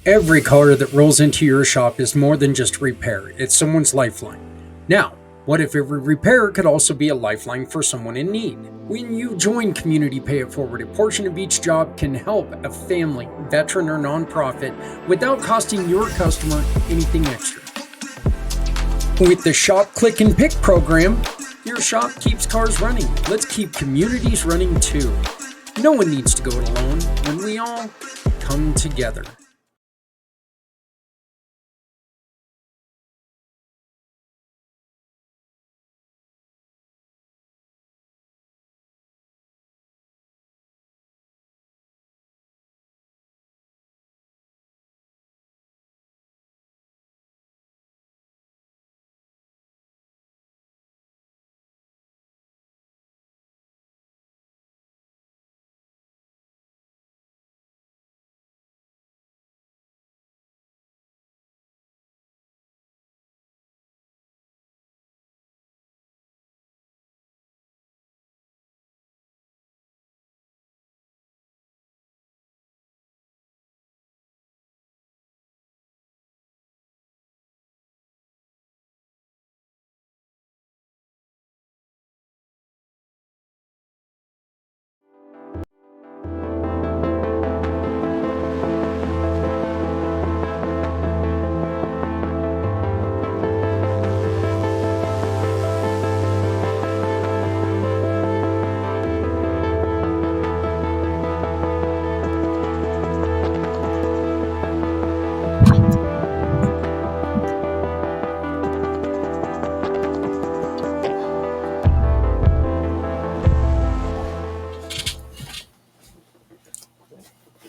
Every car that rolls into your shop is more than just repair, it's someone's lifeline. Now, what if every repair could also be a lifeline for someone in need? When you join Community Pay It Forward, a portion of each job can help a family, veteran, or nonprofit without costing your customer anything extra. With the Shop, Click, and Pick program, your shop keeps cars running. Let's keep communities running too. No one needs to go it alone when we all come together.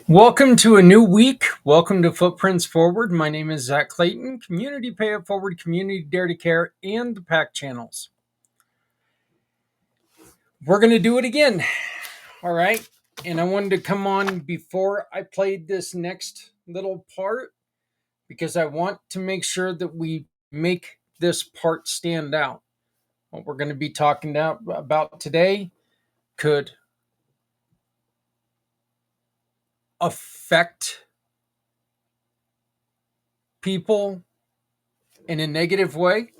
Welcome to a new week. Welcome to Footprints Forward. My name is Zach Clayton, Community Pay It Forward, Community Dare to Care, and the PAC channels. We're going to do it again. All right. And I wanted to come on before I played this next little part because I want to make sure that we make this part stand out. What we're going to be talking about today could affect people in a negative way.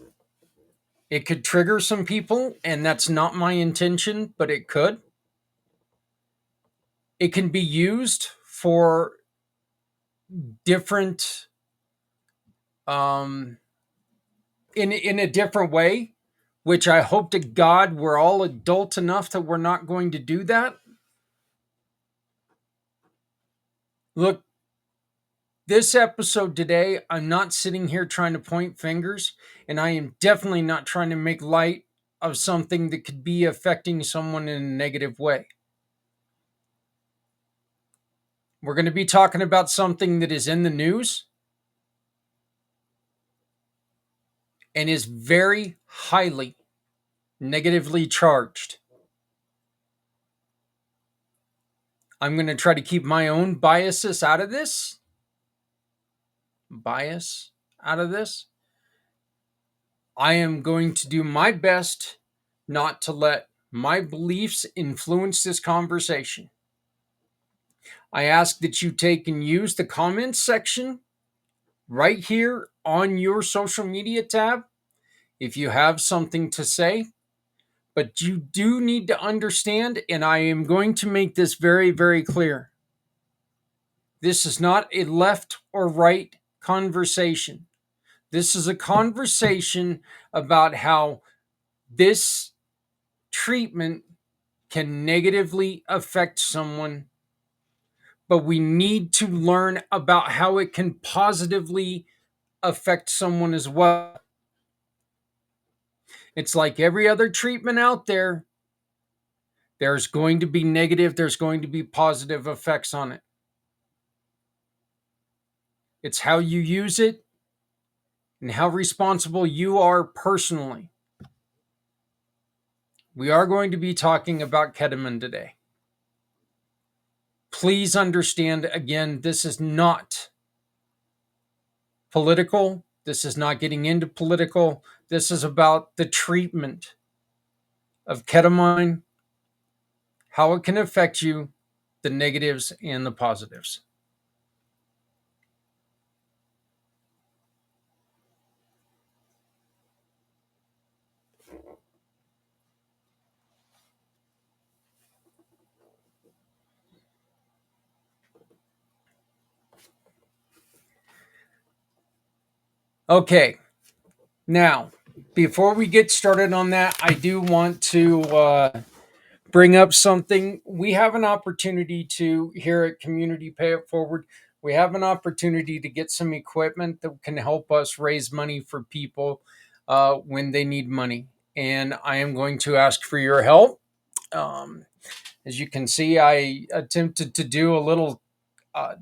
It could trigger some people, and that's not my intention, but it could. It can be used for different, um, in a different way, which I hope to God we're all adult enough that we're not going to do that. Look, this episode today, I'm not sitting here trying to point fingers, and I am definitely not trying to make light of something that could be affecting someone in a negative way. We're going to be talking about something that is in the news and is very highly negatively charged. I'm going to try to keep my own biases out of this. Bias out of this. I am going to do my best not to let my beliefs influence this conversation. I ask that you take and use the comments section right here on your social media tab if you have something to say. But you do need to understand, and I am going to make this very, very clear. This is not a left or right conversation. This is a conversation about how this treatment can negatively affect someone, but we need to learn about how it can positively affect someone as well. It's like every other treatment out there, there's going to be negative, there's going to be positive effects on it. It's how you use it and how responsible you are personally. We are going to be talking about ketamine today. Please understand, again, this is not political. This is not getting into political. This is about the treatment of ketamine, how it can affect you, the negatives and the positives. Okay, now before we get started on that, I do want to bring up something. We have an opportunity to, here at Community Pay It Forward, we have an opportunity to get some equipment that can help us raise money for people when they need money. And I am going to ask for your help. Um, as you can see, I attempted to do a little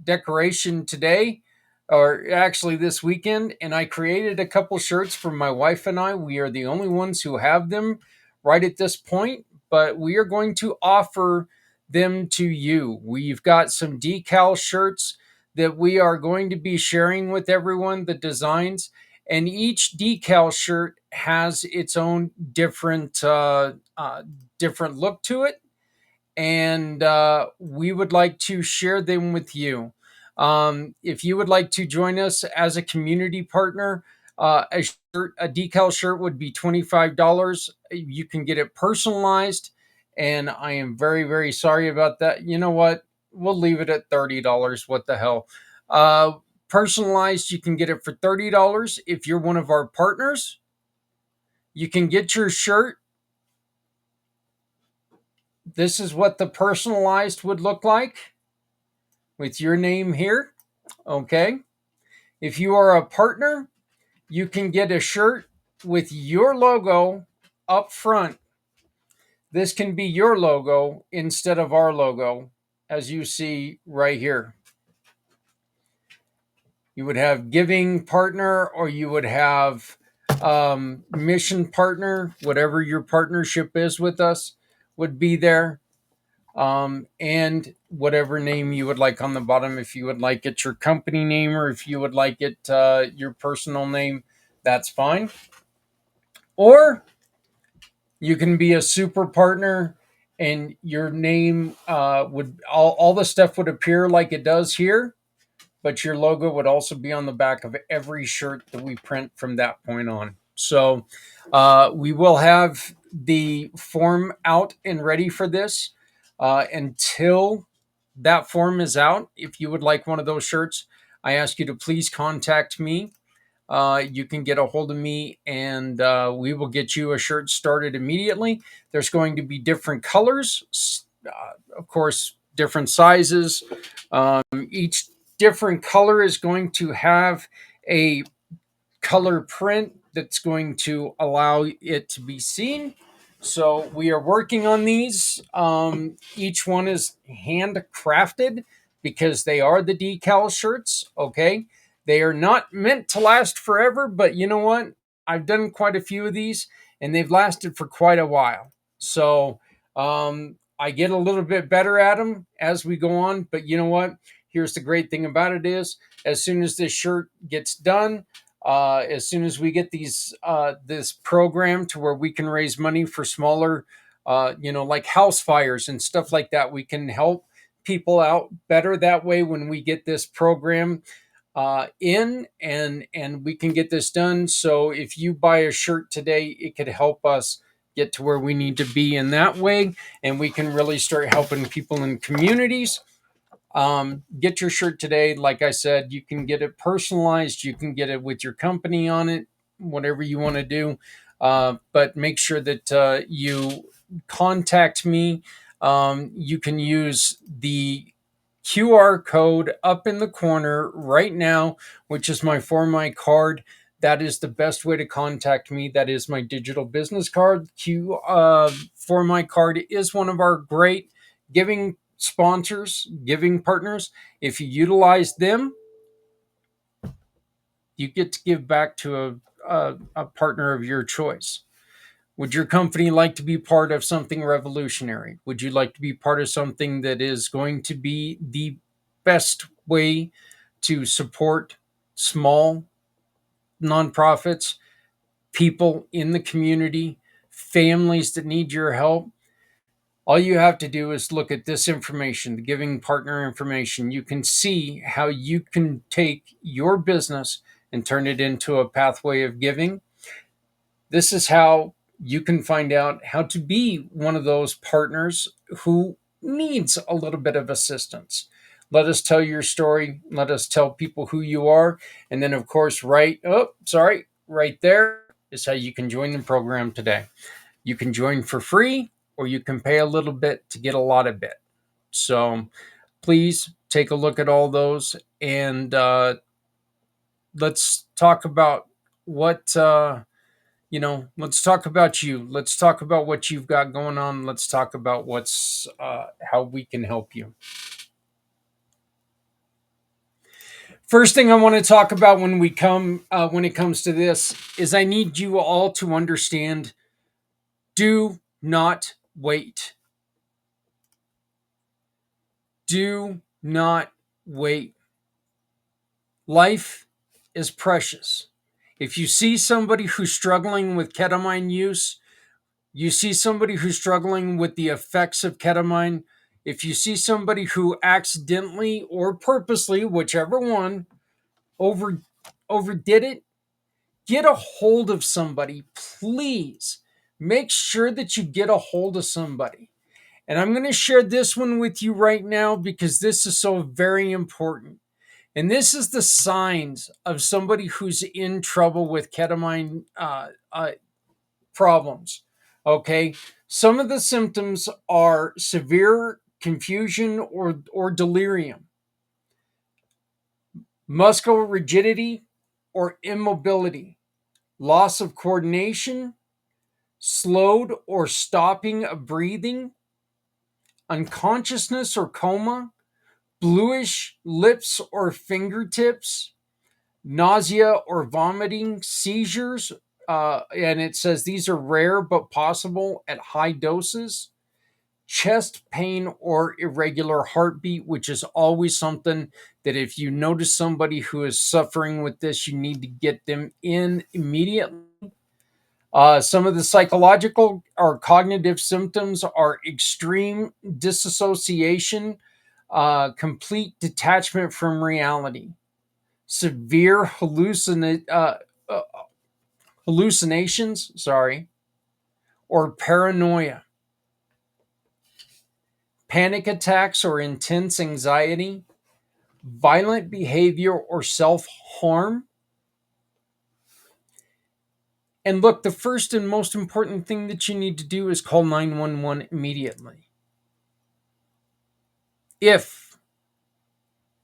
decoration today, or actually this weekend, and I created a couple shirts for my wife and I. We are the only ones who have them right at this point, but we are going to offer them to you. We've got some decal shirts that we are going to be sharing with everyone, the designs, and each decal shirt has its own different look to it, and we would like to share them with you. If you would like to join us as a community partner, a decal shirt would be $25. You can get it personalized, and I am very, very sorry about that. You know what? We'll leave it at $30. What the hell? Uh, Personalized, you can get it for $30. If you're one of our partners, you can get your shirt. This is what the personalized would look like with your name here. Okay. If you are a partner, you can get a shirt with your logo up front. This can be your logo instead of our logo, as you see right here. You would have giving partner, or you would have mission partner, whatever your partnership is with us, would be there. And whatever name you would like on the bottom. If you would like it your company name, or if you would like it your personal name, that's fine. Or you can be a super partner, and your name would all the stuff would appear like it does here, but your logo would also be on the back of every shirt that we print from that point on. So we will have the form out and ready for this until that form is out. If you would like one of those shirts, I ask you to please contact me. You can get a hold of me, and we will get you a shirt started immediately. There's going to be different colors, of course, different sizes. Each different color is going to have a color print that's going to allow it to be seen. So we are working on these. Each one is handcrafted because they are the decal shirts. Okay. They are not meant to last forever, but you know what? I've done quite a few of these, and they've lasted for quite a while. So I get a little bit better at them as we go on. But you know what? Here's the great thing about it is, as soon as this shirt gets done, as soon as we get this program to where we can raise money for smaller, like house fires and stuff like that, we can help people out better that way when we get this program in, and we can get this done. So if you buy a shirt today, it could help us get to where we need to be in that way, and we can really start helping people in communities. Get your shirt today. Like I said, you can get it personalized. You can get it with your company on it, whatever you want to do. But make sure that you contact me. You can use the QR code up in the corner right now, which is my For My card. That is the best way to contact me. That is my digital business card. For My card is one of our great giving sponsors, giving partners. If you utilize them, you get to give back to a partner of your choice. Would your company like to be part of something revolutionary? Would you like to be part of something that is going to be the best way to support small nonprofits, people in the community, families that need your help? All you have to do is look at this information, the giving partner information. You can see how you can take your business and turn it into a pathway of giving. This is how you can find out how to be one of those partners who needs a little bit of assistance. Let us tell your story. Let us tell people who you are. And then, of course, right there is how you can join the program today. You can join for free, or you can pay a little bit to get a lot of bit. So please take a look at all those, and let's talk about what let's talk about you. Let's talk about what you've got going on. Let's talk about what's how we can help you. First thing I want to talk about when it comes to this is I need you all to understand: do not wait. Do not wait. Life is precious. If you see somebody who's struggling with ketamine use, you see somebody who's struggling with the effects of ketamine, if you see somebody who accidentally or purposely, whichever one, over overdid it, get a hold of somebody, please. Make sure that you get a hold of somebody. And I'm going to share this one with you right now because this is so very important. And this is the signs of somebody who's in trouble with ketamine problems. Okay. Some of the symptoms are severe confusion or delirium, muscular rigidity or immobility, loss of coordination, slowed or stopping of breathing, unconsciousness or coma, bluish lips or fingertips, nausea or vomiting, seizures. And it says these are rare but possible at high doses. Chest pain or irregular heartbeat, which is always something that if you notice somebody who is suffering with this, you need to get them in immediately. Some of the psychological or cognitive symptoms are extreme disassociation, complete detachment from reality, severe hallucinations, or paranoia, panic attacks or intense anxiety, violent behavior or self harm. And look, the first and most important thing that you need to do is call 911 immediately. If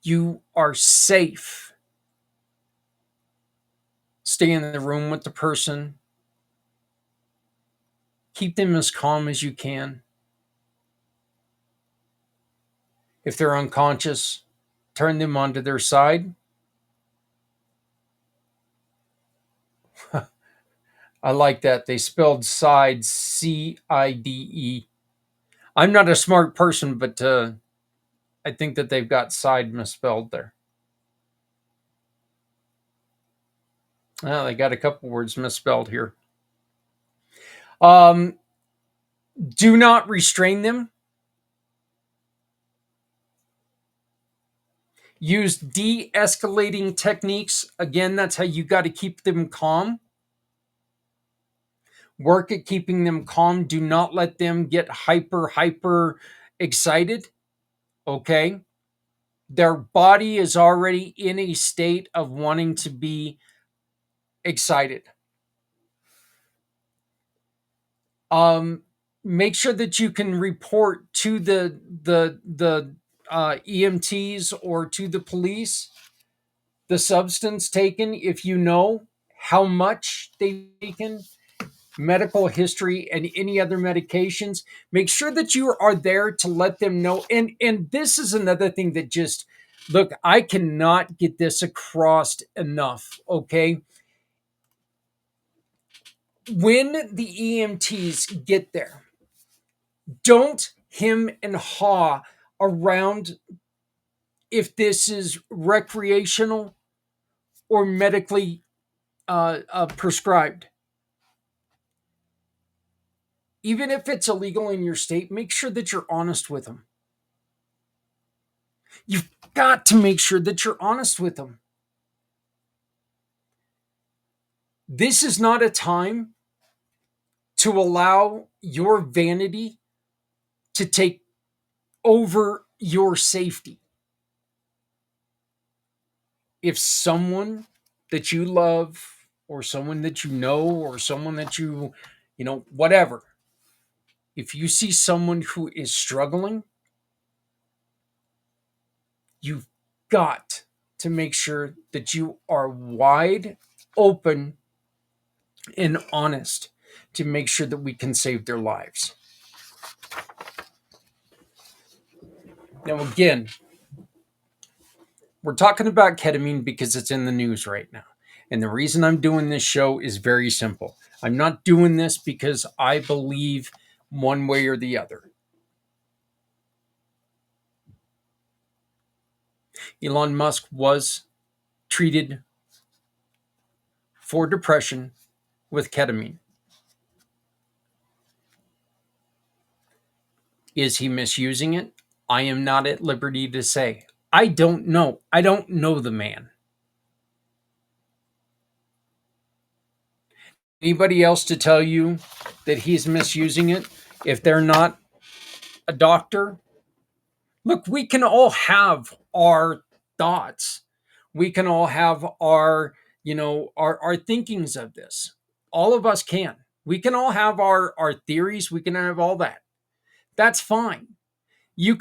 you are safe, stay in the room with the person, keep them as calm as you can. If they're unconscious, turn them onto their side. I like that. They spelled side CIDE. I'm not a smart person, but I think that they've got side misspelled there. Well, they got a couple words misspelled here. Um, do not restrain them. Use de escalating techniques. Again, that's how you got to keep them calm. Work at keeping them calm. Do not let them get hyper excited. Okay. Their body is already in a state of wanting to be excited. Um, Make sure that you can report to the EMTs or to the police the substance taken if you know how much they've taken, medical history, and any other medications. Make sure that you are there to let them know. And this is another thing that just look, I cannot get this across enough. Okay. When the EMTs get there, don't hem and haw around if this is recreational or medically prescribed. Even if it's illegal in your state, make sure that you're honest with them. You've got to make sure that you're honest with them. This is not a time to allow your vanity to take over your safety. If someone that you love, or someone that you know, or someone that whatever, if you see someone who is struggling, you've got to make sure that you are wide open and honest to make sure that we can save their lives. Now, again, we're talking about ketamine because it's in the news right now. And the reason I'm doing this show is very simple. I'm not doing this because I believe one way or the other. Elon Musk was treated for depression with ketamine. Is he misusing it? I am not at liberty to say. I don't know. I don't know the man. Anybody else to tell you that he's misusing it, if they're not a doctor? Look, we can all have our thoughts. We can all have our thinkings of this. All of us can. We can all have our theories. We can have all that. That's fine. You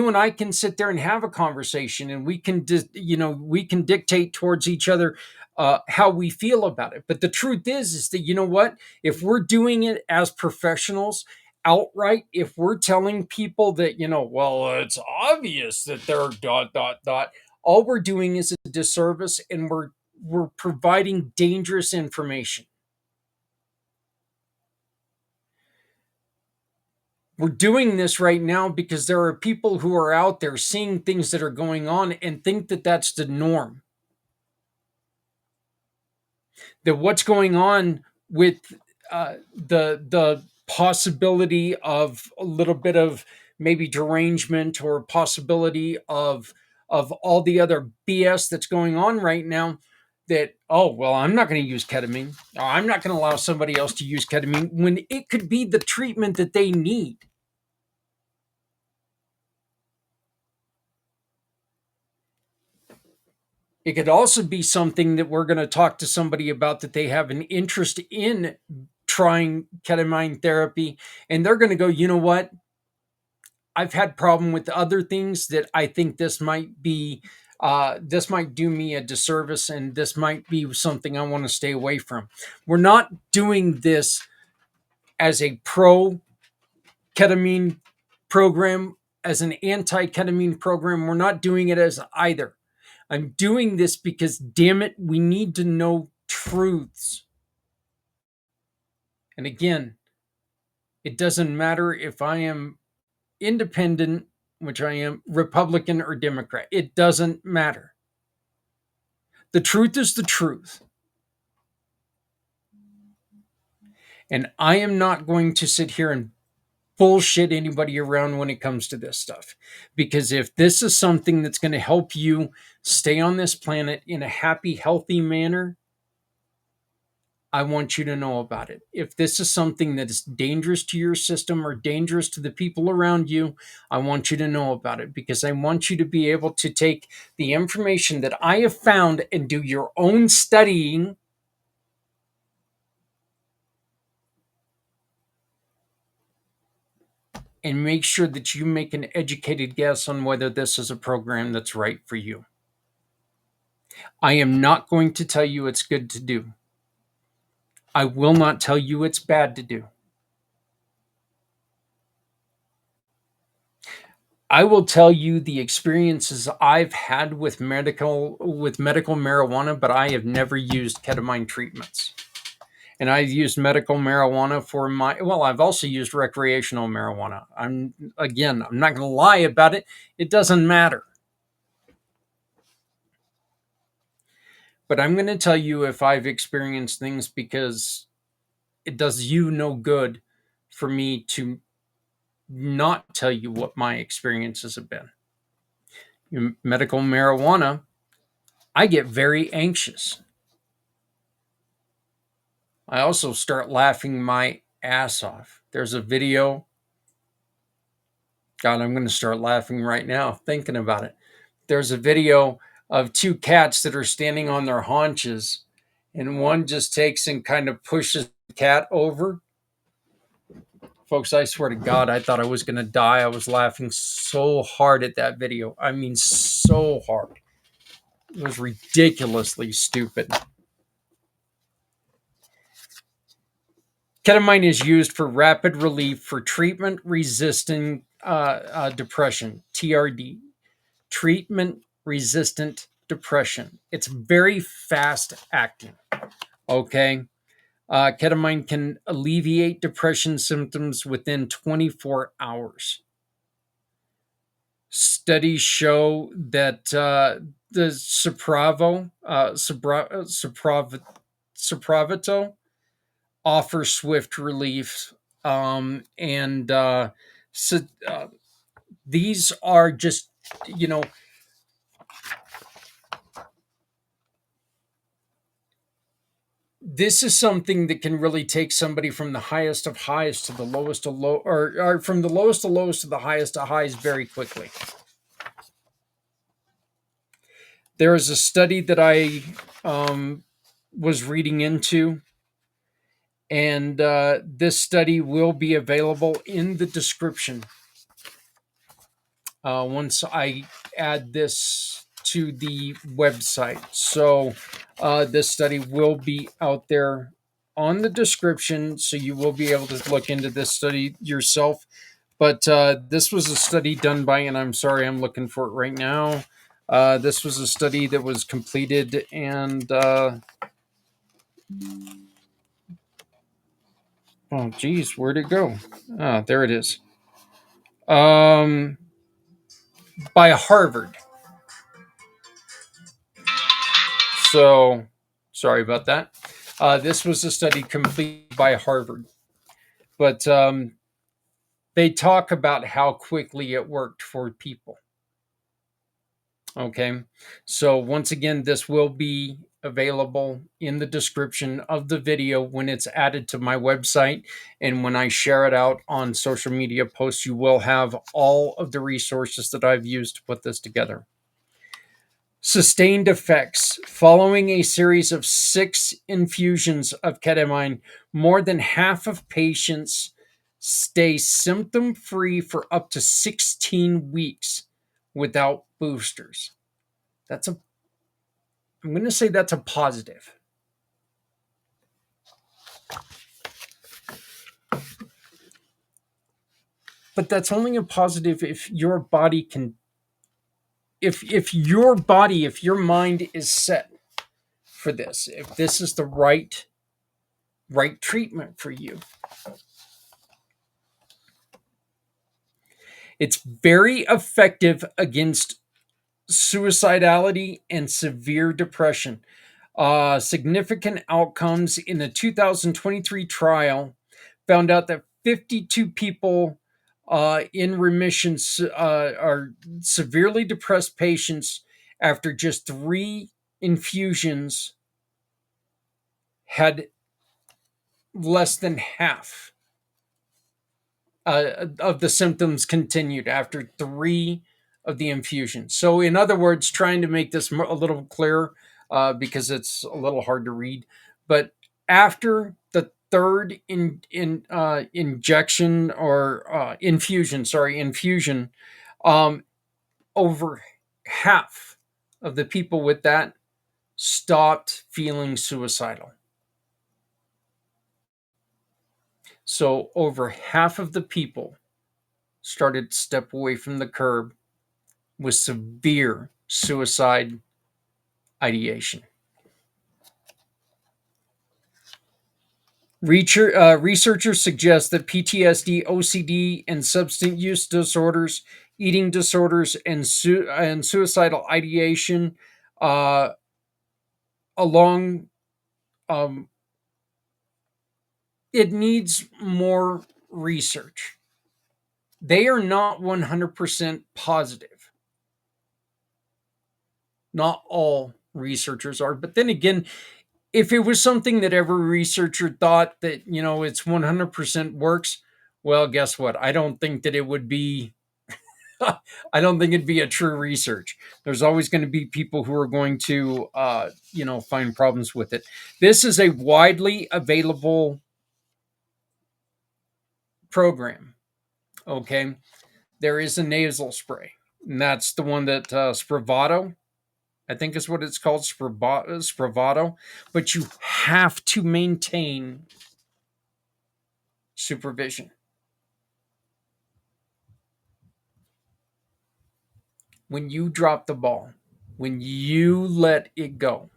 and I can sit there and have a conversation, and we can dictate towards each other how we feel about it. But the truth is that, you know what, if we're doing it as professionals outright, if we're telling people that, well, it's obvious that they're dot dot dot, all we're doing is a disservice, and we're providing dangerous information. We're doing this right now because there are people who are out there seeing things that are going on and think that that's the norm. That what's going on with the possibility of a little bit of maybe derangement, or possibility of all the other BS that's going on right now, that, oh, well, I'm not going to use ketamine, or I'm not going to allow somebody else to use ketamine, when it could be the treatment that they need. It could also be something that we're going to talk to somebody about, that they have an interest in trying ketamine therapy, and they're going to go, you know what? I've had problem with other things that I think this might do me a disservice, and this might be something I want to stay away from. We're not doing this as a pro ketamine program, as an anti ketamine program. We're not doing it as either. I'm doing this because, damn it, we need to know truths. And again, it doesn't matter if I am independent, which I am, Republican, or Democrat. It doesn't matter. The truth is the truth. And I am not going to sit here and bullshit anybody around when it comes to this stuff. Because if this is something that's going to help you stay on this planet in a happy, healthy manner, I want you to know about it. If this is something that is dangerous to your system, or dangerous to the people around you, I want you to know about it, because I want you to be able to take the information that I have found and do your own studying, and make sure that you make an educated guess on whether this is a program that's right for you. I am not going to tell you it's good to do. I will not tell you it's bad to do. I will tell you the experiences I've had with medical marijuana, but I have never used ketamine treatments. And I've used medical marijuana for I've also used recreational marijuana. I'm not going to lie about it. It doesn't matter. But I'm going to tell you if I've experienced things, because it does you no good for me to not tell you what my experiences have been. Medical marijuana, I get very anxious. I also start laughing my ass off. There's a video. God, I'm going to start laughing right now thinking about it. There's a video of two cats that are standing on their haunches, and one just takes and kind of pushes the cat over. Folks, I swear to God, I thought I was going to die. I was laughing so hard at that video. I mean, so hard. It was ridiculously stupid. Ketamine is used for rapid relief for treatment resistant depression, TRD, treatment resistant depression. It's very fast acting. Okay. Ketamine can alleviate depression symptoms within 24 hours. Studies show that the Spravato offers swift relief, and so, these are just, you know, this is something that can really take somebody from the highest of highs to the lowest of low, or from the lowest to lows to the highest of highs very quickly. There is a study that I was reading into, and this study will be available in the description once I add this to the website. So this study will be out there on the description, so you will be able to look into this study yourself. But this was a study done by, and I'm sorry, I'm looking for it right now. This was a study that was completed, and oh, geez, where'd it go? Ah, there it is. By Harvard. So, sorry about that. This was a study completed by Harvard, but they talk about how quickly it worked for people. Okay, so once again, this will be available in the description of the video when it's added to my website, and when I share it out on social media posts, you will have all of the resources that I've used to put this together. Sustained effects. Following a series of 6 infusions of ketamine, more than half of patients stay symptom free for up to 16 weeks without boosters. I'm going to say that's a positive. But that's only a positive if your body can, if your mind is set for this, if this is the right treatment for you. It's very effective against suicidality and severe depression. Significant outcomes in the 2023 trial found out that 52 people in remission are severely depressed patients after just 3 infusions had less than half of the symptoms continued after 3 of the infusions. So, in other words, trying to make this a little clearer, because it's a little hard to read, but after the third injection or infusion, over half of the people with that stopped feeling suicidal. So over half of the people started to step away from the curb with severe suicide ideation. Researchers suggest that PTSD, OCD, and substance use disorders, eating disorders, and suicidal ideation, along, um, it needs more research. They are not 100% positive. Not all researchers are, but then again, if it was something that every researcher thought that, it's 100% works, well, guess what? I don't think that it would be I don't think it'd be a true research. There's always going to be people who are going to, find problems with it. This is a widely available program. Okay. There is a nasal spray, and that's the one that Spravato, I think is what it's called, Spravato. But you have to maintain supervision. When you drop the ball, when you let it go,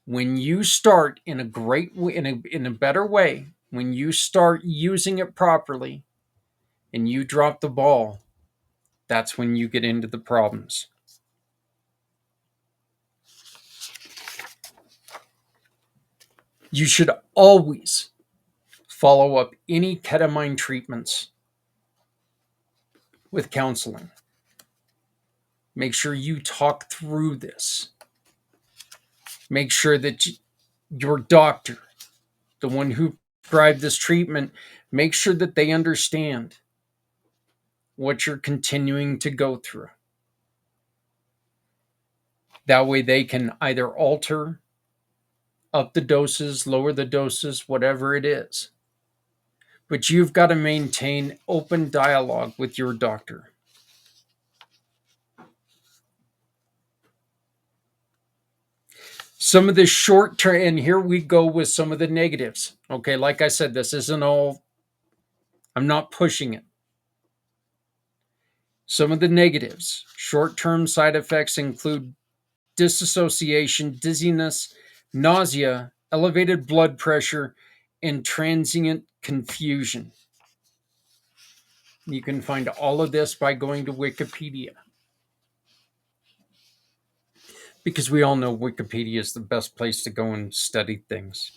when you start in a great way, in a better way, when you start using it properly and you drop the ball, that's when you get into the problems. You should always follow up any ketamine treatments with counseling. Make sure you talk through this. Make sure that your doctor, the one who prescribed this treatment, make sure that they understand what you're continuing to go through. That way they can either alter up the doses, lower the doses, whatever it is. But you've got to maintain open dialogue with your doctor. Some of the short term, and here we go with some of the negatives. Okay, like I said, this isn't all, I'm not pushing it. Some of the negatives, short term side effects include disassociation, dizziness, nausea, elevated blood pressure, and transient confusion. You can find all of this by going to Wikipedia, because we all know Wikipedia is the best place to go and study things.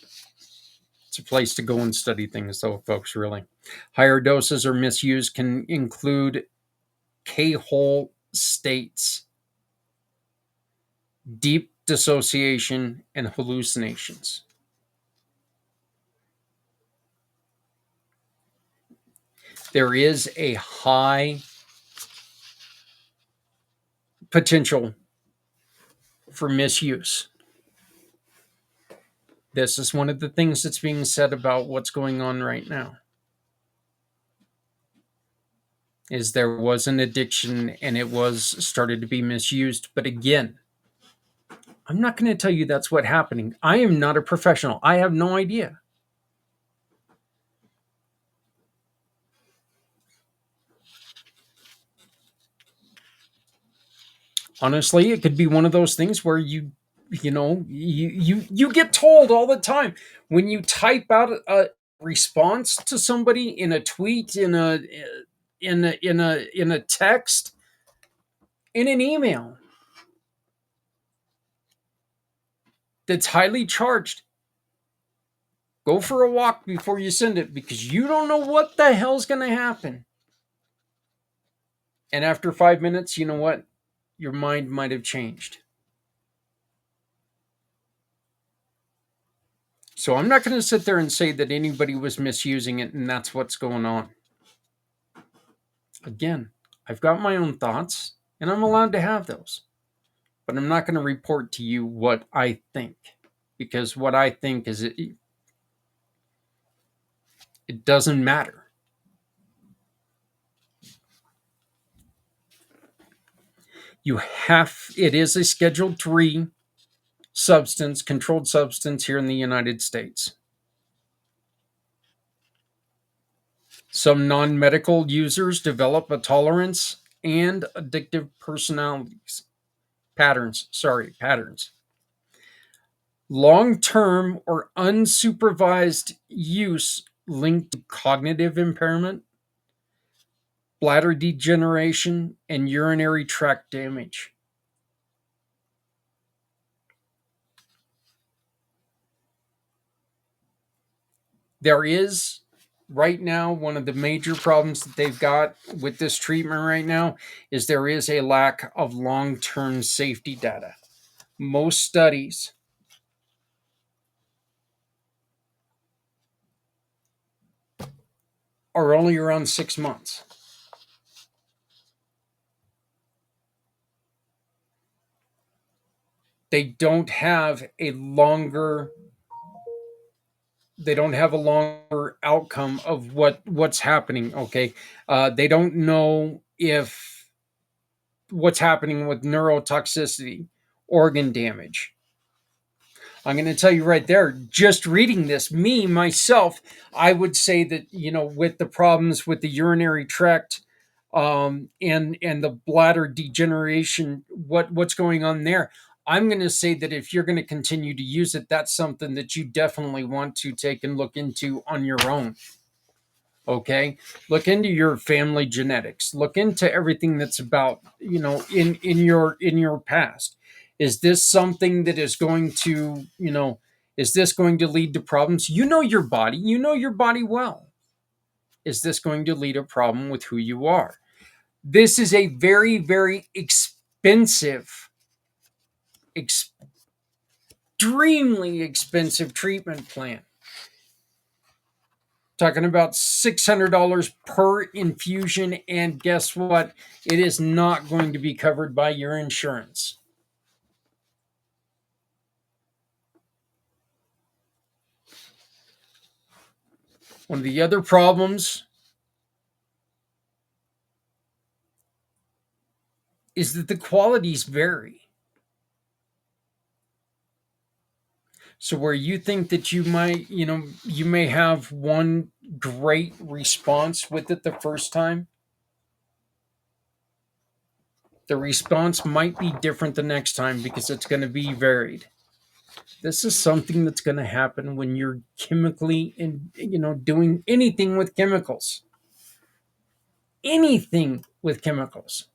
It's a place to go and study things, though, folks, really. Higher doses or misuse can include K-hole states, deep dissociation, and hallucinations. There is a high potential for misuse. This is one of the things that's being said about what's going on right now. Is there was an addiction and it was started to be misused. But again, I'm not going to tell you that's what's happening. I am not a professional. I have no idea. Honestly, it could be one of those things where you get told all the time when you type out a response to somebody in a tweet, in a text, in an email that's highly charged. Go for a walk before you send it, because you don't know what the hell's going to happen. And after 5 minutes, you know what? Your mind might have changed. So I'm not going to sit there and say that anybody was misusing it and that's what's going on. Again, I've got my own thoughts and I'm allowed to have those. But I'm not going to report to you what I think, because what I think is it doesn't matter. It is a Schedule 3 substance, controlled substance here in the United States. Some non-medical users develop a tolerance and addictive patterns. Long-term or unsupervised use linked to cognitive impairment, bladder degeneration, and urinary tract damage. There is, right now, one of the major problems that they've got with this treatment right now is there is a lack of long-term safety data. Most studies are only around 6 months. they don't have a longer they don't have a longer outcome of what's happening. Okay, they don't know if what's happening with neurotoxicity, organ damage. I'm going to tell you right there, just reading this, me, myself, I would say that, with the problems with the urinary tract, and the bladder degeneration, what's going on there, I'm going to say that if you're going to continue to use it, that's something that you definitely want to take and look into on your own. Okay, look into your family genetics, look into everything that's about, in your past. Is this something that is going to, is this going to lead to problems? You know your body well. Is this going to lead a problem with who you are? This is a very, very extremely expensive treatment plan. Talking about $600 per infusion, and guess what? It is not going to be covered by your insurance. One of the other problems is that the qualities vary. So where you think that you may have one great response with it the first time, the response might be different the next time because it's going to be varied. This is something that's going to happen when you're chemically and doing anything with chemicals. Anything with chemicals.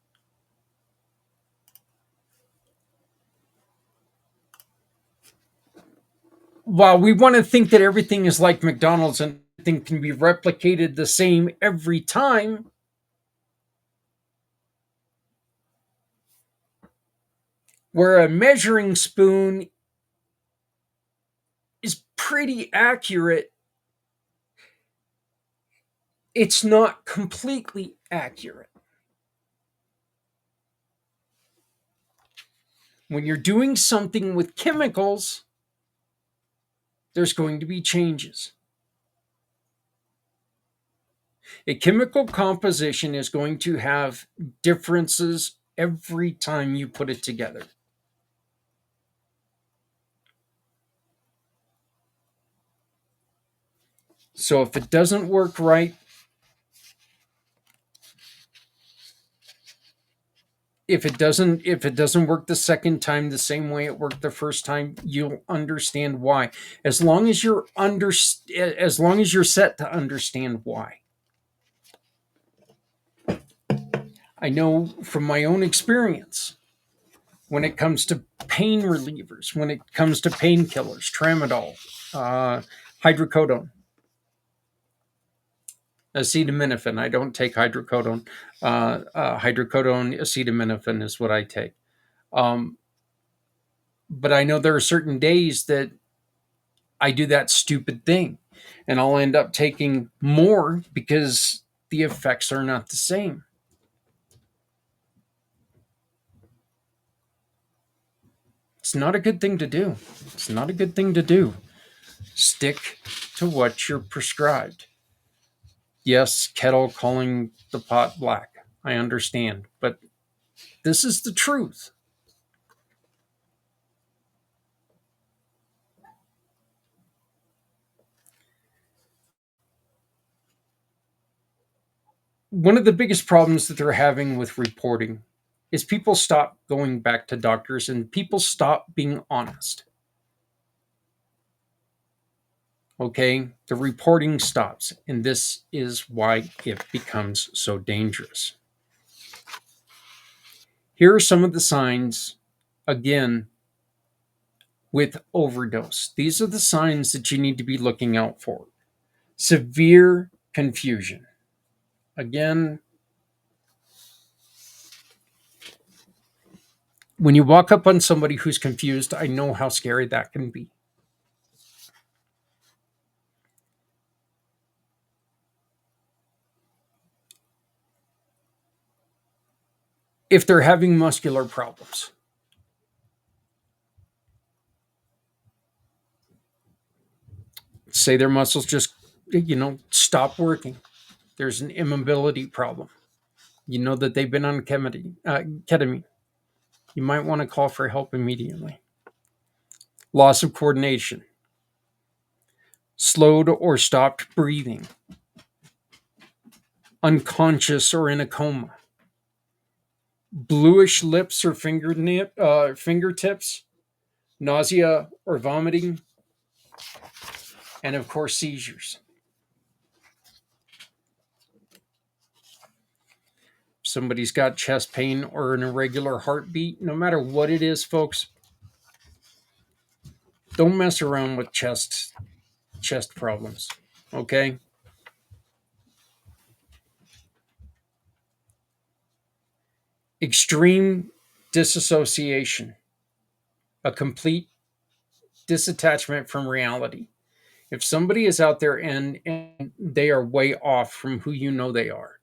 While we want to think that everything is like McDonald's and everything can be replicated the same every time, where a measuring spoon is pretty accurate, it's not completely accurate. When you're doing something with chemicals, there's going to be changes. A chemical composition is going to have differences every time you put it together. So if it doesn't work right, if it doesn't work the second time the same way it worked the first time, you'll understand why. As long as you're set to understand why. I know from my own experience, when it comes to pain relievers, when it comes to painkillers, tramadol, hydrocodone, acetaminophen. I don't take hydrocodone. Hydrocodone, acetaminophen is what I take. Um, but I know there are certain days that I do that stupid thing, and I'll end up taking more because the effects are not the same. It's not a good thing to do. It's not a good thing to do. Stick to what you're prescribed. Yes, kettle calling the pot black. I understand, but this is the truth. One of the biggest problems that they're having with reporting is people stop going back to doctors and people stop being honest. Okay, the reporting stops, and this is why it becomes so dangerous. Here are some of the signs, again, with overdose. These are the signs that you need to be looking out for. Severe confusion. Again, when you walk up on somebody who's confused, I know how scary that can be. If they're having muscular problems, Say their muscles just, stop working. There's an immobility problem. You know that they've been on ketamine. You might want to call for help immediately. Loss of coordination, slowed or stopped breathing, unconscious or in a coma, bluish lips or fingertips, nausea or vomiting, and of course, seizures. Somebody's got chest pain or an irregular heartbeat, no matter what it is, folks, don't mess around with chest problems. Okay? Extreme disassociation, a complete disattachment from reality. If somebody is out there and they are way off from who you know they are,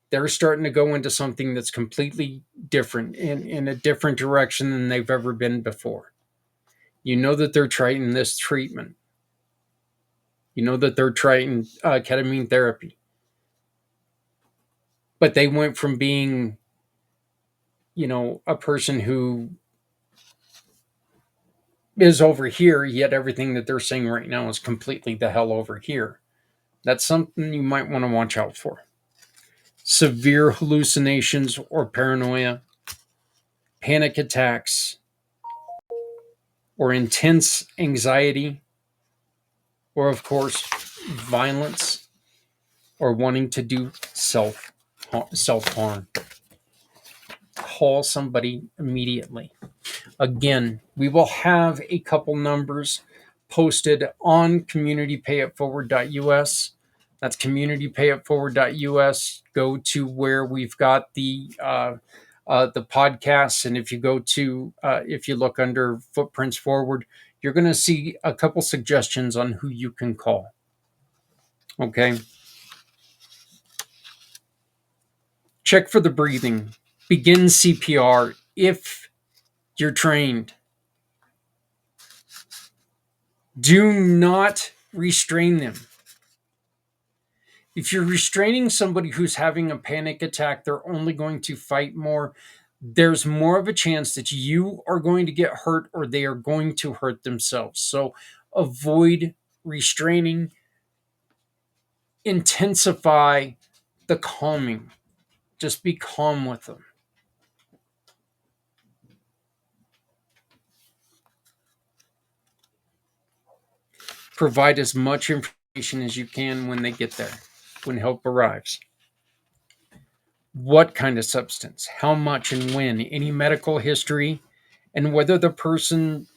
they're starting to go into something that's completely different, in a different direction than they've ever been before. You know that they're trying this treatment. You know that they're trying ketamine therapy. But they went from being, a person who is over here, yet everything that they're saying right now is completely the hell over here. That's something you might want to watch out for. Severe hallucinations or paranoia, panic attacks, or intense anxiety, or of course, violence, or wanting to do self harm. Call somebody immediately. Again, we will have a couple numbers posted on communitypayitforward.us. That's communitypayitforward.us. Go to where we've got the podcasts, and if you go to if you look under Footprints Forward, you're going to see a couple suggestions on who you can call. Okay. Check for the breathing. Begin CPR if you're trained. Do not restrain them. If you're restraining somebody who's having a panic attack, they're only going to fight more. There's more of a chance that you are going to get hurt or they are going to hurt themselves. So avoid restraining. Intensify the calming. Just be calm with them. Provide as much information as you can when they get there, when help arrives. What kind of substance, how much and when, any medical history, and whether the person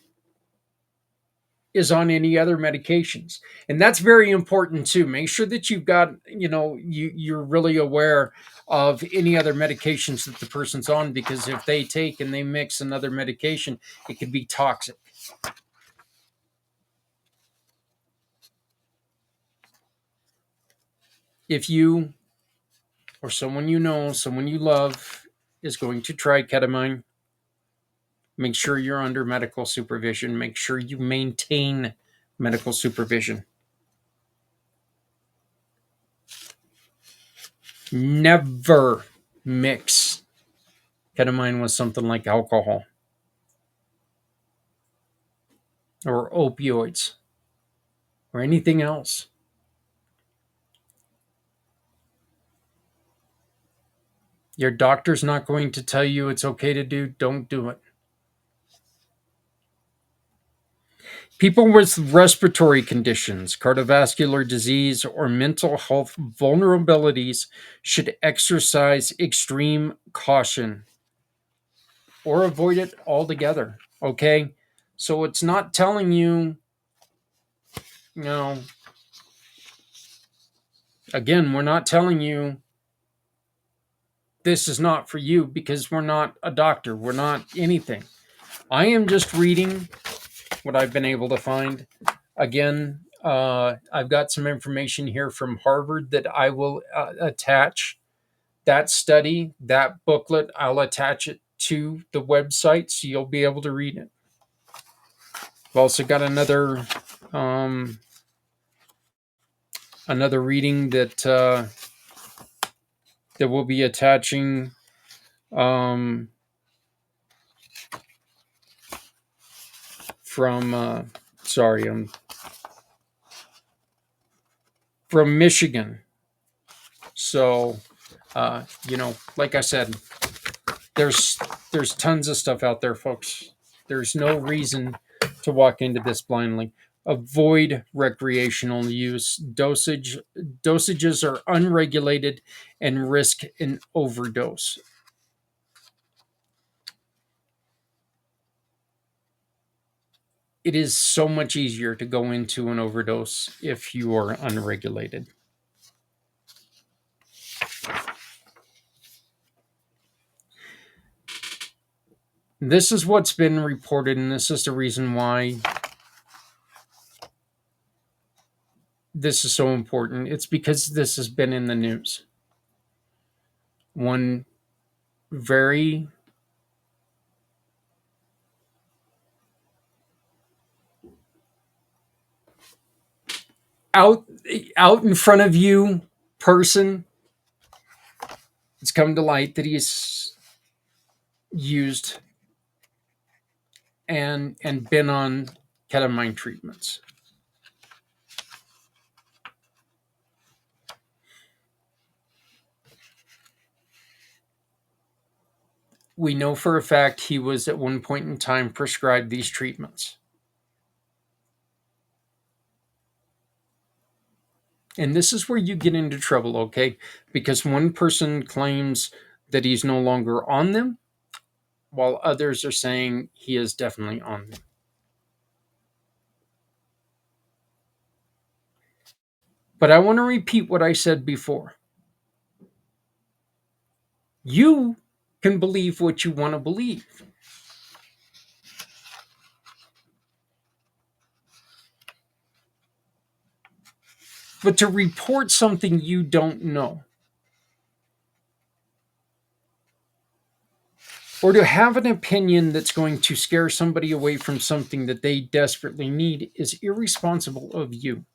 is on any other medications. And that's very important too. Make sure that you've got, you're really aware of any other medications that the person's on, because if they take and they mix another medication, it could be toxic. If you or someone you know, someone you love is going to try ketamine, make sure you're under medical supervision. Make sure you maintain medical supervision. Never mix ketamine with something like alcohol or opioids or anything else. Your doctor's not going to tell you it's okay to do, don't do it. People with respiratory conditions, cardiovascular disease, or mental health vulnerabilities should exercise extreme caution or avoid it altogether. Okay? So it's not telling you, again, we're not telling you this is not for you, because we're not a doctor. We're not anything. I am just reading what I've been able to find. Again, I've got some information here from Harvard that I will attach. That study, that booklet, I'll attach it to the website so you'll be able to read it. I've also got another Um, Another reading that we'll be attaching, um, from sorry, from Michigan. So, like I said, there's tons of stuff out there, folks. There's no reason to walk into this blindly. Avoid recreational use. Dosages are unregulated and risk an overdose. It is so much easier to go into an overdose if you are unregulated. This is what's been reported, and this is the reason why this is so important. It's because this has been in the news. One very out out in front of you person, it's come to light that he's used and been on ketamine treatments. We know for a fact he was at one point in time prescribed these treatments. And this is where you get into trouble, okay? Because one person claims that he's no longer on them, while others are saying he is definitely on them. But I want to repeat what I said before. You can believe what you want to believe. But to report something you don't know, or to have an opinion that's going to scare somebody away from something that they desperately need, is irresponsible of you.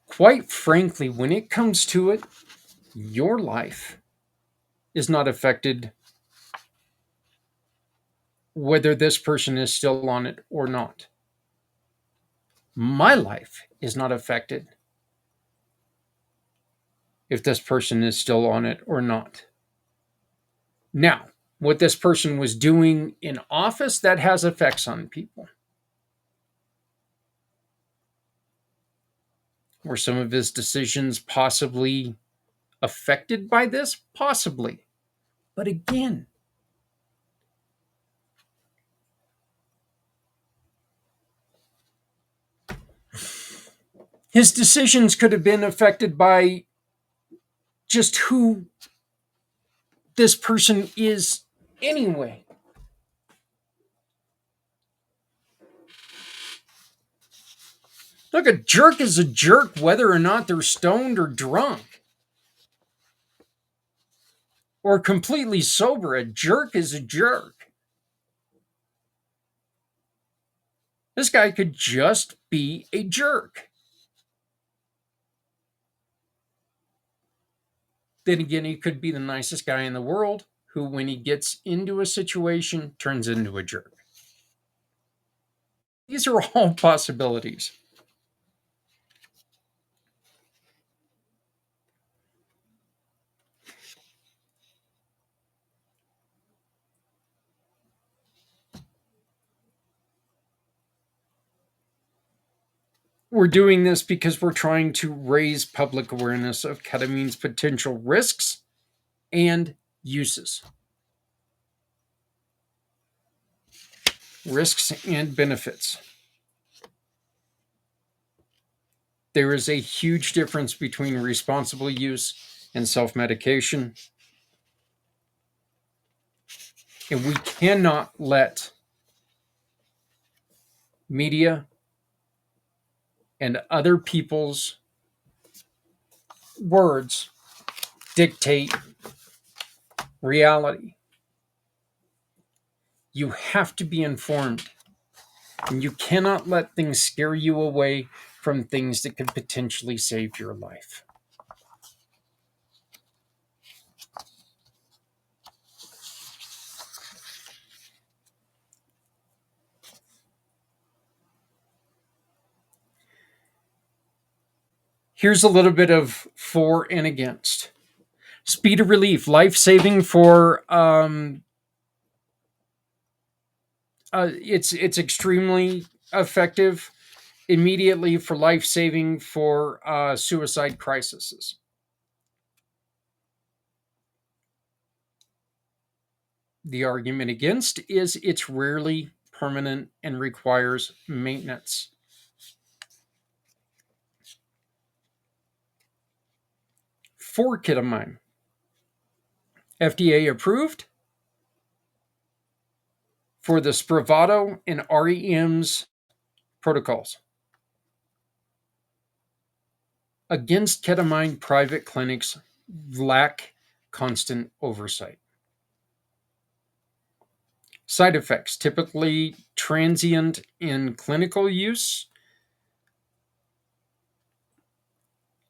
Quite frankly, when it comes to it, your life is not affected whether this person is still on it or not. My life is not affected if this person is still on it or not. Now, what this person was doing in office, that has effects on people. Were some of his decisions possibly affected by this? Possibly. But again, his decisions could have been affected by just who this person is anyway. Look, a jerk is a jerk whether or not they're stoned or drunk or completely sober. A jerk is a jerk. This guy could just be a jerk. Then again, he could be the nicest guy in the world who, when he gets into a situation, turns into a jerk. These are all possibilities. We're doing this because we're trying to raise public awareness of ketamine's potential risks and uses. Risks and benefits. There is a huge difference between responsible use and self-medication. And we cannot let media and other people's words dictate reality. You have to be informed, and you cannot let things scare you away from things that could potentially save your life. Here's a little bit of for and against. Speed of relief, life saving for it's extremely effective immediately for life saving for suicide crises. The argument against is it's rarely permanent and requires maintenance. For ketamine, FDA approved for the Spravato and REM's protocols. Against ketamine, private clinics lack constant oversight. Side effects, typically transient in clinical use,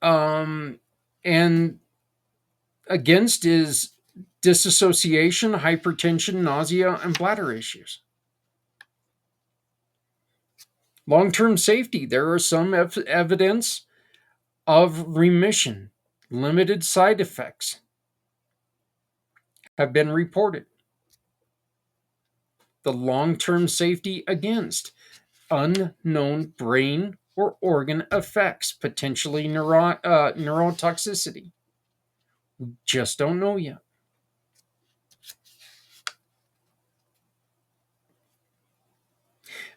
and against is disassociation, hypertension, nausea, and bladder issues. Long-term safety, there are some evidence of remission. Limited side effects have been reported. The long-term safety against unknown brain or organ effects, potentially neurotoxicity. We just don't know yet.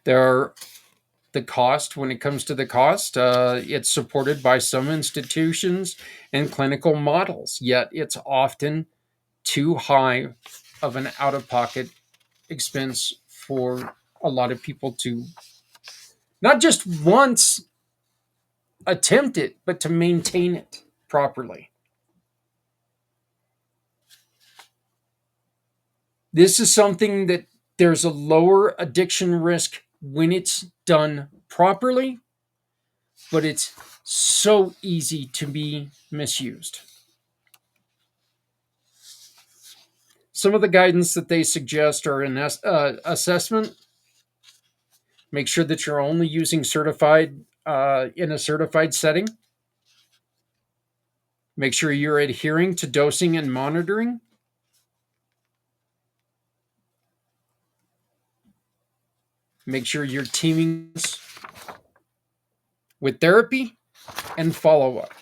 There are the cost. When it comes to the cost, it's supported by some institutions and clinical models, yet it's often too high of an out-of-pocket expense for a lot of people to not just once attempt it, but to maintain it properly. This is something that there's a lower addiction risk when it's done properly, but it's so easy to be misused. Some of the guidance that they suggest are an assessment. Make sure that you're only using certified in a certified setting. Make sure you're adhering to dosing and monitoring. Make sure you're teaming with therapy and follow-up.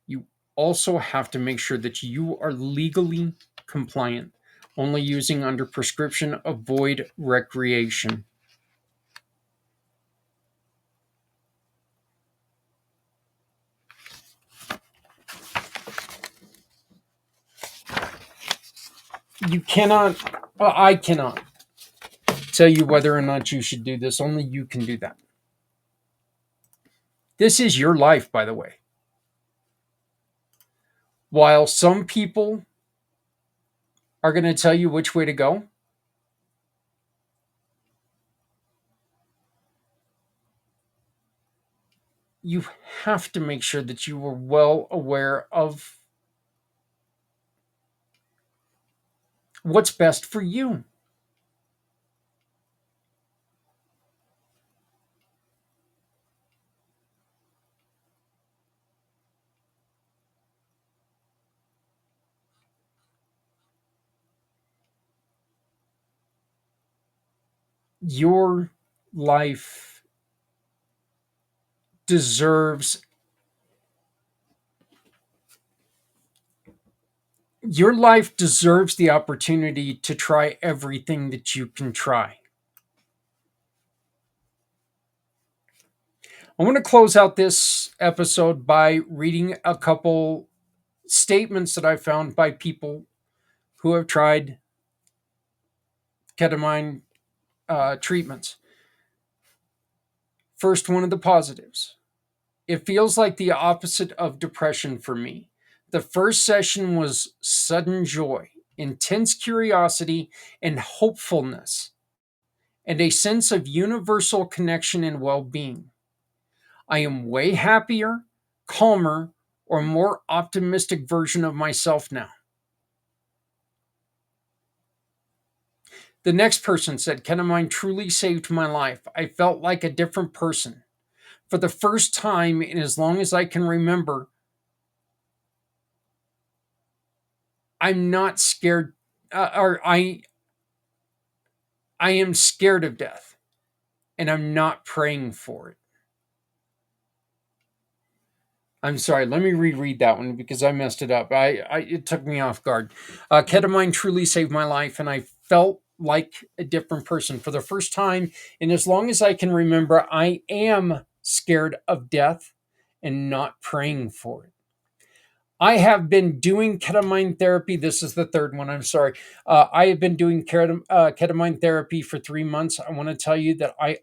You also have to make sure that you are legally compliant, only using under prescription, avoid recreation. You cannot, I cannot tell you whether or not you should do this. Only you can do that. This is your life, by the way. While some people are going to tell you which way to go, you have to make sure that you are well aware of what's best for you. Your life deserves the opportunity to try everything that you can try. I want to close out this episode by reading a couple statements that I found by people who have tried ketamine treatments. First, one of the positives. It feels like the opposite of depression for me. The first session was sudden joy. intense curiosity, and hopefulness, and a sense of universal connection and well being. I am way happier, calmer, or more optimistic version of myself now. The next person said, Ketamine truly saved my life. I felt like a different person. For the first time in as long as I can remember, I'm not scared, I am scared of death, and I'm not praying for it. I'm sorry. Let me reread that one because I messed it up. It took me off guard. Ketamine truly saved my life, and I felt like a different person for the first time. And as long as I can remember, I am scared of death and not praying for it. I have been doing ketamine therapy. This is the third one. I'm sorry. I have been doing ketamine therapy for 3 months. I want to tell you that I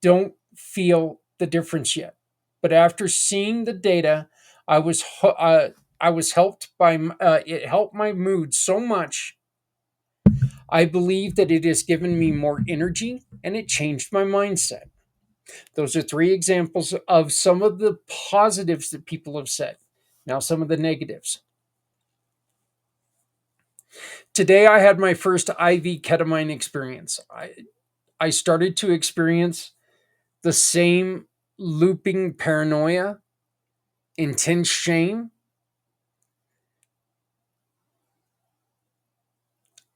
don't feel the difference yet. But after seeing the data, I was I was helped by it helped my mood so much. I believe that it has given me more energy and it changed my mindset. Those are three examples of some of the positives that people have said. Now, some of the negatives. Today, I had my first IV ketamine experience. I started to experience the same looping paranoia, intense shame.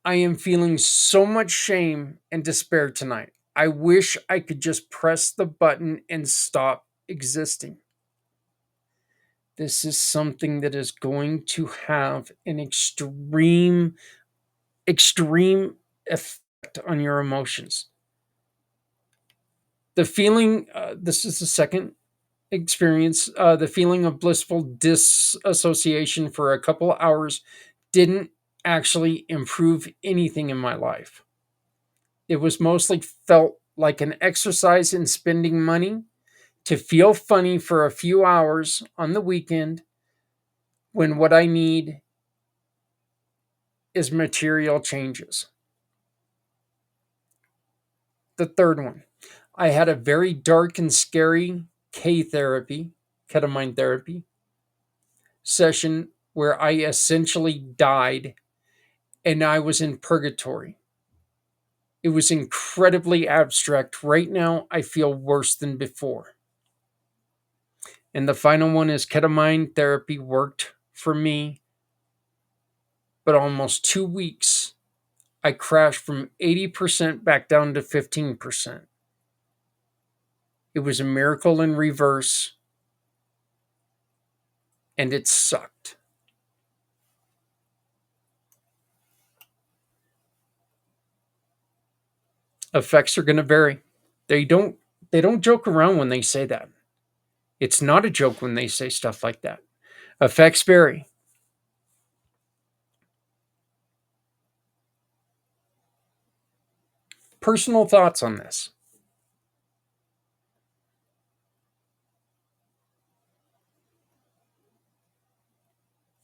I am feeling so much shame and despair tonight. I wish I could just press the button and stop existing. This is something that is going to have an extreme effect on your emotions. The feeling, this is the second experience, the feeling of blissful disassociation for a couple hours didn't actually improve anything in my life. It was mostly felt like an exercise in spending money to feel funny for a few hours on the weekend when what I need is material changes. The third one, I had a very dark and scary ketamine therapy session where I essentially died and I was in purgatory. It was incredibly abstract. Right now, I feel worse than before. And the final one is ketamine therapy worked for me, but almost 2 weeks, I crashed from 80% back down to 15%. It was a miracle in reverse, and it sucked. Effects are going to vary. They don't they don't joke around when they say that. It's not a joke when they say stuff like that. Effects vary. Personal thoughts on this.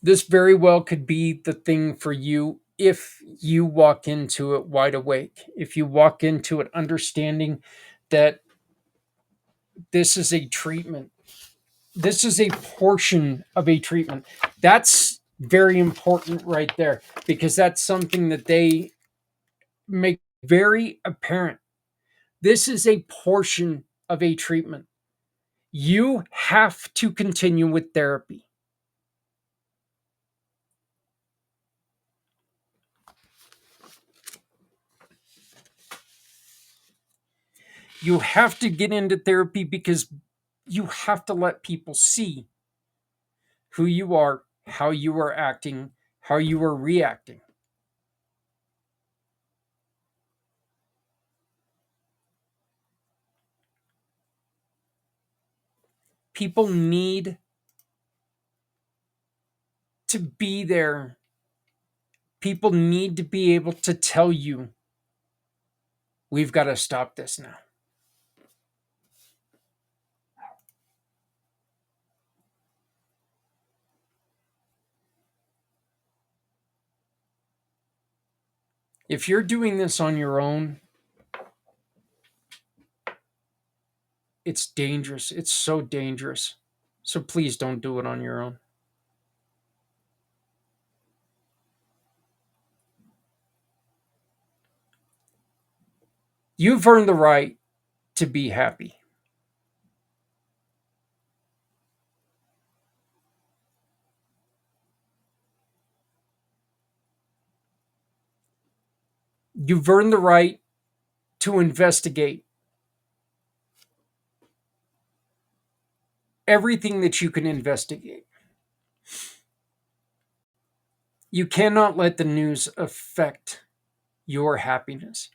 This very well could be the thing for you if you walk into it wide awake. If you walk into it understanding that this is a treatment, this is a portion of a treatment. That's very important right there because that's something that they make very apparent. This is a portion of a treatment. You have to continue with therapy. You have to get into therapy because you have to let people see who you are, how you are acting, how you are reacting. People need to be there. People need to be able to tell you, we've got to stop this now. If you're doing this on your own, it's dangerous. It's so dangerous. So please don't do it on your own. You've earned the right to be happy. You've earned the right to investigate everything that you can investigate. You cannot let the news affect your happiness.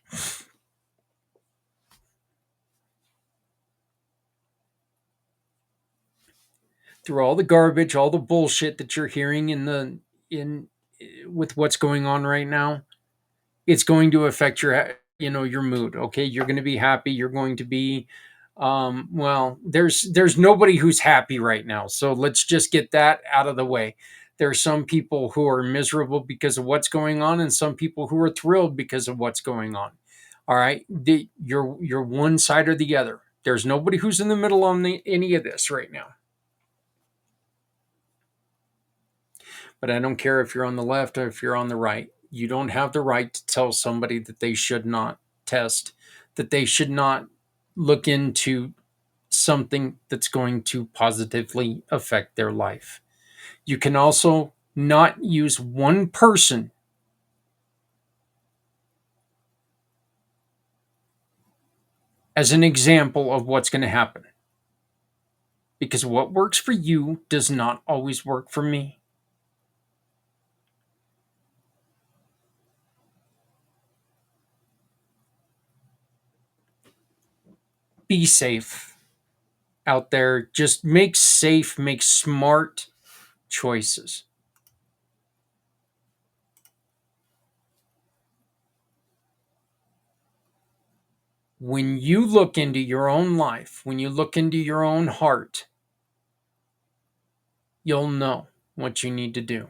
Through all the garbage, all the bullshit that you're hearing in with what's going on right now, it's going to affect your mood. Okay, you're going to be happy. You're going to be well. There's nobody who's happy right now. So let's just get that out of the way. There are some people who are miserable because of what's going on, and some people who are thrilled because of what's going on. All right, you're one side or the other. There's nobody who's in the middle on any of this right now. But I don't care if you're on the left or if you're on the right. You don't have the right to tell somebody that they should not test, that they should not look into something that's going to positively affect their life. You can also not use one person as an example of what's going to happen, because what works for you does not always work for me. Be safe out there. Just make smart choices. When you look into your own life, when you look into your own heart, you'll know what you need to do.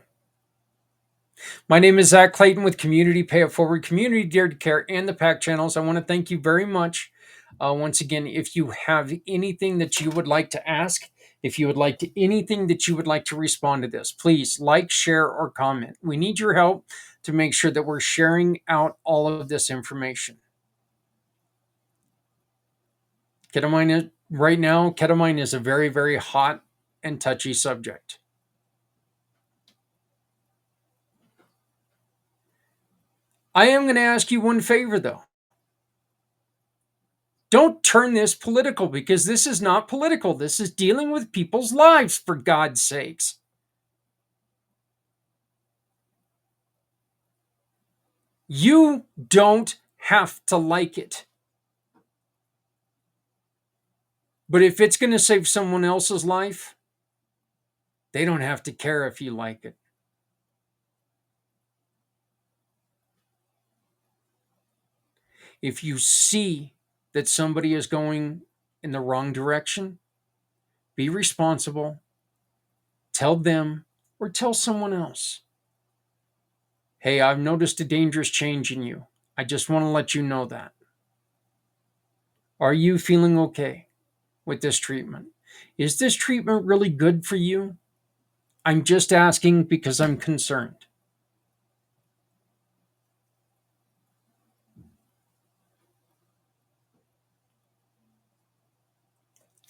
My name is Zach Clayton with Community Pay It Forward, Community Dare to Care, and the PAC channels. I want to thank you very much. Once again, if you have anything that you would like to ask, if you would like to anything that you would like to respond to this, please like, share, or comment. We need your help to make sure that we're sharing out all of this information. Ketamine is a very, very hot and touchy subject. I am going to ask you one favor, though. Don't turn this political, because this is not political. This is dealing with people's lives, for God's sakes. You don't have to like it. But if it's going to save someone else's life, they don't have to care if you like it. If you see that somebody is going in the wrong direction, be responsible. Tell them or tell someone else. Hey, I've noticed a dangerous change in you. I just want to let you know that. Are you feeling okay with this treatment? Is this treatment really good for you? I'm just asking because I'm concerned.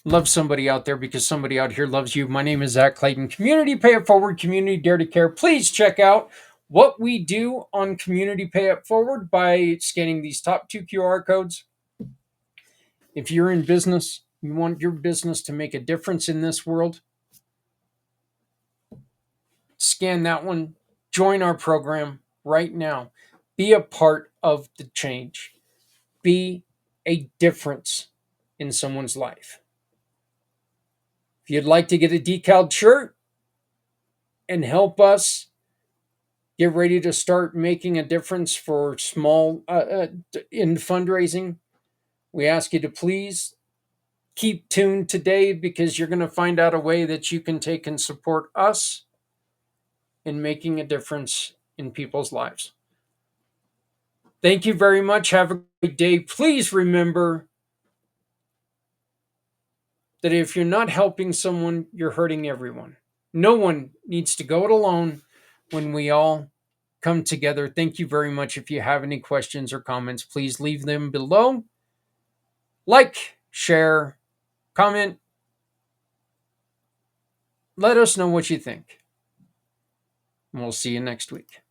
Love somebody out there because somebody out here loves you. My name is Zach Clayton. Community Pay It Forward, Community Dare to Care. Please check out what we do on Community Pay It Forward by scanning these top 2 QR codes. If you're in business, you want your business to make a difference in this world, scan that one. Join our program right now. Be a part of the change. Be a difference in someone's life. If you'd like to get a decaled shirt and help us get ready to start making a difference for small in fundraising, we ask you to please keep tuned today, because you're going to find out a way that you can take and support us in making a difference in people's lives. Thank you very much. Have a great day. Please remember that if you're not helping someone, you're hurting everyone. No one needs to go it alone when we all come together. Thank you very much. If you have any questions or comments, please leave them below. Like, share, comment. Let us know what you think. And we'll see you next week.